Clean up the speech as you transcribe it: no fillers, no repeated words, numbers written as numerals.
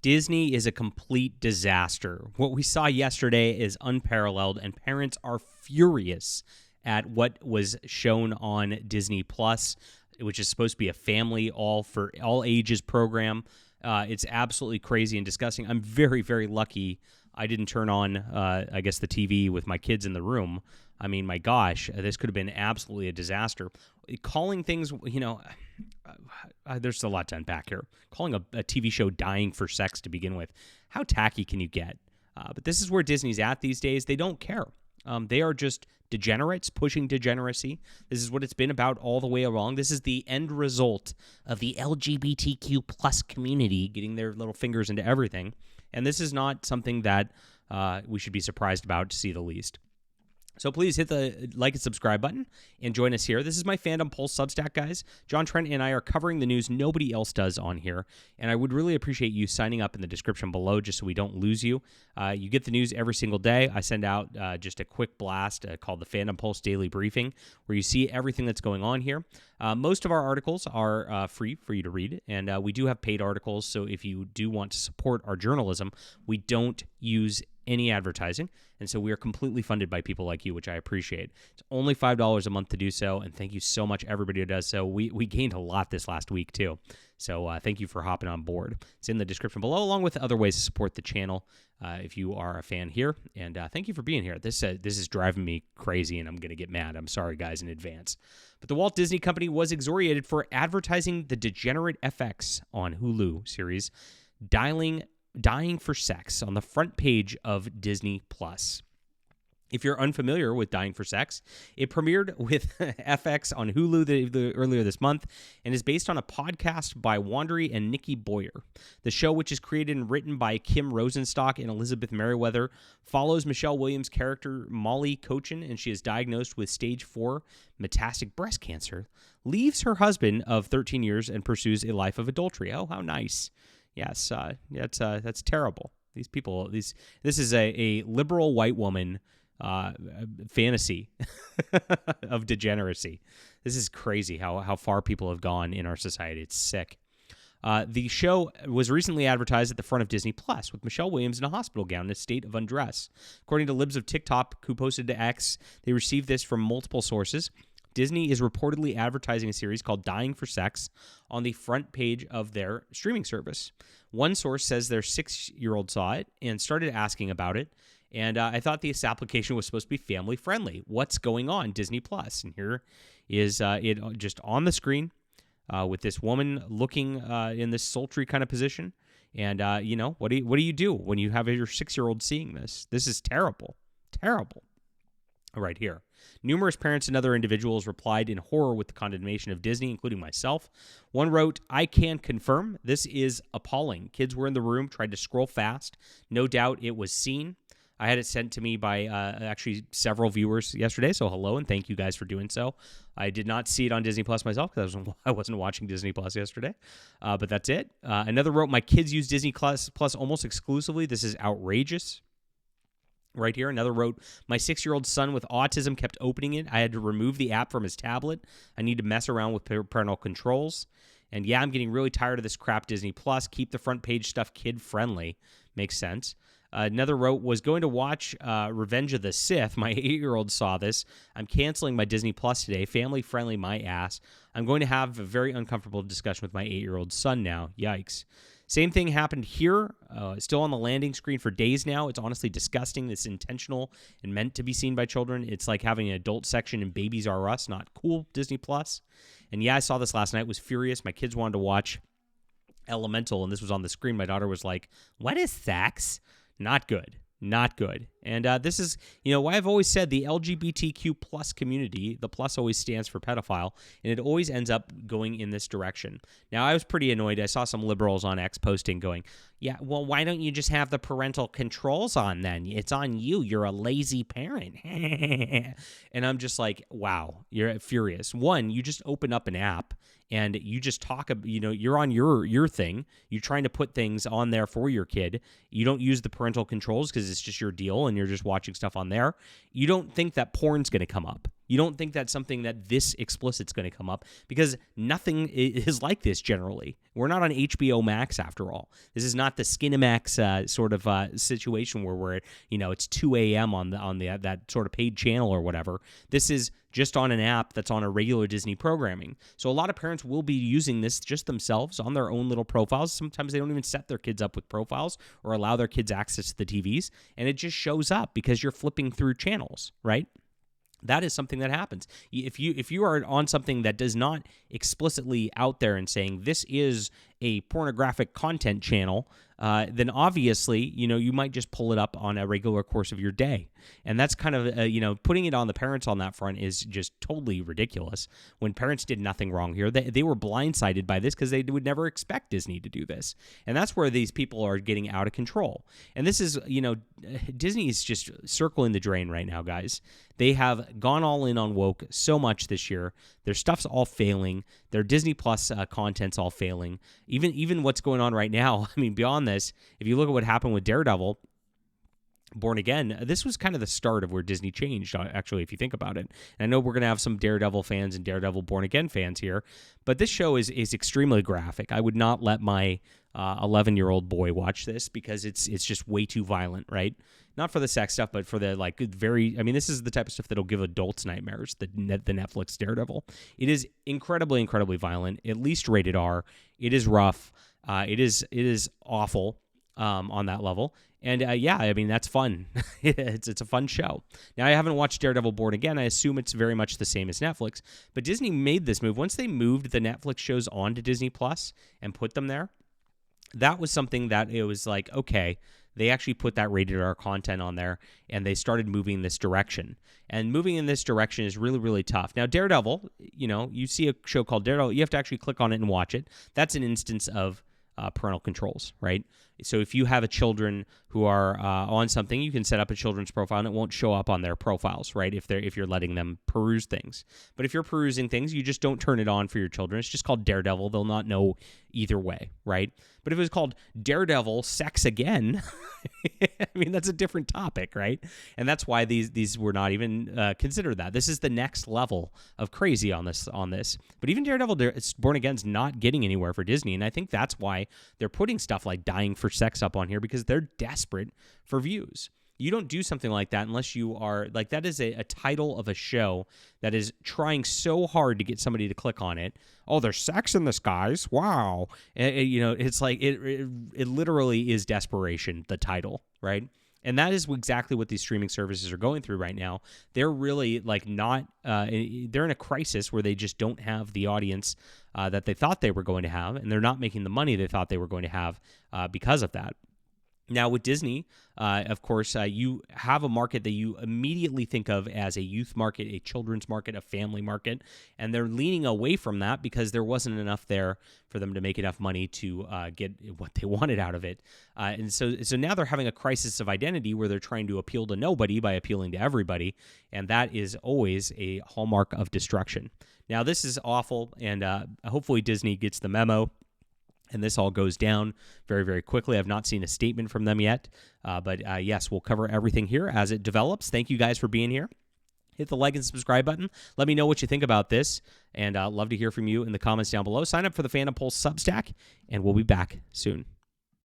Disney is a complete disaster. What we saw yesterday is unparalleled, and parents are furious at what was shown on Disney Plus, which is supposed to be a family all ages program. It's absolutely crazy and disgusting. I'm very, very lucky I didn't turn on, the TV with my kids in the room. I mean, my gosh, this could have been absolutely a disaster. Calling things, there's a lot to unpack here. Calling a TV show dying for sex to begin with, how tacky can you get? But this is where Disney's at these days. They don't care. They are just degenerates pushing degeneracy. This is what it's been about all the way along. This is the end result of the LGBTQ plus community getting their little fingers into everything. And this is not something that we should be surprised about, to see the least. So please hit the like and subscribe button and join us here. This is my Fandom Pulse Substack, guys. John Trent and I are covering the news nobody else does on here, and I would really appreciate you signing up in the description below just so we don't lose you. You get the news every single day. I send out just a quick blast called the Fandom Pulse Daily Briefing, where you see everything that's going on here. Most of our articles are free for you to read, and we do have paid articles, so if you do want to support our journalism, we don't use any advertising, and so we are completely funded by people like you, which I appreciate. It's only $5 a month to do so, and thank you so much everybody who does so. We gained a lot this last week too, so thank you for hopping on board. It's in the description below, along with other ways to support the channel if you are a fan here, and thank you for being here. This is driving me crazy, and I'm going to get mad. I'm sorry, guys, in advance. But the Walt Disney Company was exonerated for advertising the Degenerate FX on Hulu series, Dying for Sex on the front page of Disney Plus. If you're unfamiliar with Dying for Sex, it premiered with FX on Hulu earlier this month and is based on a podcast by Wondery and Nikki Boyer. The show, which is created and written by Kim Rosenstock and Elizabeth Merriweather, follows Michelle Williams' character Molly Cochin, and she is diagnosed with stage 4 metastatic breast cancer, leaves her husband of 13 years, and pursues a life of adultery. Oh, how nice. Yes, that's terrible. These people, this is a liberal white woman fantasy of degeneracy. This is crazy how far people have gone in our society. It's sick. The show was recently advertised at the front of Disney Plus with Michelle Williams in a hospital gown in a state of undress. According to Libs of TikTok, who posted to X, they received this from multiple sources. Disney is reportedly advertising a series called Dying for Sex on the front page of their streaming service. One source says their 6-year-old saw it and started asking about it, and I thought this application was supposed to be family-friendly. What's going on, Disney Plus? And here is it just on the screen with this woman looking in this sultry kind of position. And, what do you do when you have your 6-year-old seeing this? This is terrible. Terrible. Right here. Numerous parents and other individuals replied in horror with the condemnation of Disney, including myself. One wrote, "I can confirm this is appalling. Kids were in the room, tried to scroll fast. No doubt it was seen." I had it sent to me by actually several viewers yesterday, so hello and thank you guys for doing so. I did not see it on Disney Plus myself because I wasn't watching Disney Plus yesterday, but that's it. Another wrote, "My kids use Disney Plus almost exclusively. This is outrageous." Right here, another wrote, "My 6-year-old son with autism kept opening it. I had to remove the app from his tablet. I need to mess around with parental controls. And yeah, I'm getting really tired of this crap Disney Plus. Keep the front page stuff kid-friendly." Makes sense. Another wrote, "Was going to watch Revenge of the Sith. My 8-year-old saw this. I'm canceling my Disney Plus today. Family-friendly, my ass. I'm going to have a very uncomfortable discussion with my 8-year-old son now. Yikes." Same thing happened here. Still on the landing screen for days now. It's honestly disgusting. It's intentional and meant to be seen by children. It's like having an adult section in Babies R Us. Not cool, Disney Plus. And yeah, I saw this last night. Was furious. My kids wanted to watch Elemental, and this was on the screen. My daughter was like, "What is sex?" Not good. Not good. And this is, why I've always said the LGBTQ plus community, the plus always stands for pedophile, and it always ends up going in this direction. Now, I was pretty annoyed. I saw some liberals on X posting going, "Yeah, well, why don't you just have the parental controls on then? It's on you. You're a lazy parent." And I'm just like, wow, you're furious. One, you just open up an app and you just talk, you're on your thing. You're trying to put things on there for your kid. You don't use the parental controls because it's just your deal and you're just watching stuff on there. You don't think that porn's going to come up. You don't think that's something that this explicit's going to come up, because nothing is like this generally. We're not on HBO Max after all. This is not the Skinemax sort of situation where it's 2 a.m. on the that sort of paid channel or whatever. This is just on an app that's on a regular Disney programming. So a lot of parents will be using this just themselves on their own little profiles. Sometimes they don't even set their kids up with profiles or allow their kids access to the TVs, and it just shows up because you're flipping through channels, right? That is something that happens. If you are on something that does not explicitly out there and saying this is a pornographic content channel, then obviously, you might just pull it up on a regular course of your day. And that's kind of, putting it on the parents on that front is just totally ridiculous. When parents did nothing wrong here, they were blindsided by this because they would never expect Disney to do this. And that's where these people are getting out of control. And this is, Disney is just circling the drain right now, guys. They have gone all in on woke so much this year. Their stuff's all failing. Their Disney Plus content's all failing. Even what's going on right now, I mean, beyond this, if you look at what happened with Daredevil, Born Again, this was kind of the start of where Disney changed, actually, if you think about it. And I know we're going to have some Daredevil fans and Daredevil Born Again fans here, but this show is extremely graphic. I would not let my 11-year-old boy watch this because it's just way too violent, right? Not for the sex stuff, but for the this is the type of stuff that'll give adults nightmares, the Netflix Daredevil. It is incredibly, incredibly violent, at least rated R. It is rough. It is awful on that level. And that's fun. It's a fun show. Now, I haven't watched Daredevil Born Again. I assume it's very much the same as Netflix. But Disney made this move. Once they moved the Netflix shows onto Disney Plus and put them there, that was something that it was like, okay, they actually put that rated R content on there, and they started moving this direction. And moving in this direction is really, really tough. Now, Daredevil, you see a show called Daredevil, you have to actually click on it and watch it. That's an instance of parental controls, right? So if you have children who are on something, you can set up a children's profile and it won't show up on their profiles, right? If you're letting them peruse things. But if you're perusing things, you just don't turn it on for your children. It's just called Daredevil. They'll not know either way, right? But if it was called Daredevil Sex Again, I mean, that's a different topic, right? And that's why these were not even considered that. This is the next level of crazy on this. But even Daredevil Born Again's not getting anywhere for Disney, and I think that's why they're putting stuff like Dying for Sex up on here, because they're desperate for views. You don't do something like that unless you are like, that is a title of a show that is trying so hard to get somebody to click on it. Oh, there's sex in the skies. Wow. It's like it literally is desperation, the title, right? And that is exactly what these streaming services are going through right now. They're really they're in a crisis where they just don't have the audience that they thought they were going to have, and they're not making the money they thought they were going to have because of that. Now, with Disney, of course, you have a market that you immediately think of as a youth market, a children's market, a family market, and they're leaning away from that because there wasn't enough there for them to make enough money to get what they wanted out of it. And so now they're having a crisis of identity where they're trying to appeal to nobody by appealing to everybody, and that is always a hallmark of destruction. Now, this is awful, and hopefully Disney gets the memo, and this all goes down very, very quickly. I've not seen a statement from them yet. But yes, we'll cover everything here as it develops. Thank you guys for being here. Hit the like and subscribe button. Let me know what you think about this. And love to hear from you in the comments down below. Sign up for the Phantom Pulse Substack, and we'll be back soon.